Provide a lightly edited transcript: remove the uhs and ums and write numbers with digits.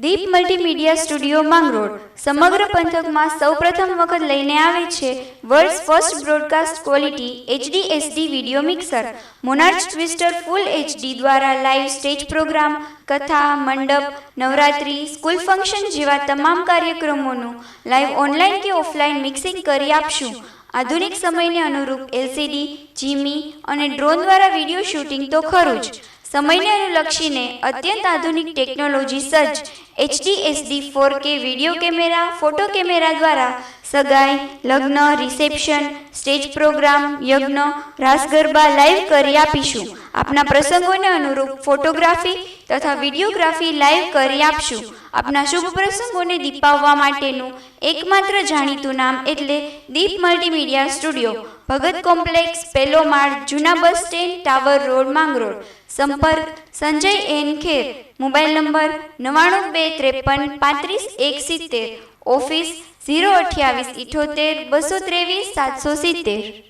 દીપ multimedia studio Mangrol સમગ્ર પંથકમાં સૌપ્રથમ વખત લઈને આવે છે world's first broadcast quality HD/SD video mixer monarch twister full HD દ્વારા લાઈવ સ્ટેજ પ્રોગ્રામ, કથા, મંડપ, નવરાત્રી, સ્કૂલ ફંક્શન જેવા તમામ કાર્યક્રમોનું લાઈવ ઓનલાઈન કે ઓફલાઈન મિક્સિંગ કરી આપશું. આધુનિક સમયને અનુરૂપ LCD, જીમી અને ડ્રોન દ્વારા વિડીયો શૂટિંગ તો ખરું જ, સમયને અનુલક્ષીને અત્યંત આધુનિક ટેકનોલોજી સજ્જ HD/SD 4K video camera, photo camera દ્વારા સગાઈ, લગ્ન, રિસેપ્શન, સ્ટેજ પ્રોગ્રામ, યજ્ઞ, રાસ ગરબા લાઈવ કરી આપીશું. આપના પ્રસંગોને અનુરૂપ ફોટોગ્રાફી તથા વિડીયોગ્રાફી લાઈવ કરી આપશું. આપના શુભ પ્રસંગોને દીપાવવા માટેનું એકમાત્ર જાણીતું નામ એટલે દીપ મલ્ટીમીડિયા સ્ટુડિયો, ભગત કોમ્પ્લેક્સ, પહેલો માળ, જૂના bus stand, tower road, Mangrol. સંપર્ક સંજય એન ખેર, મોબાઈલ નંબર 9253353170, ઓફિસ 02878 223 770.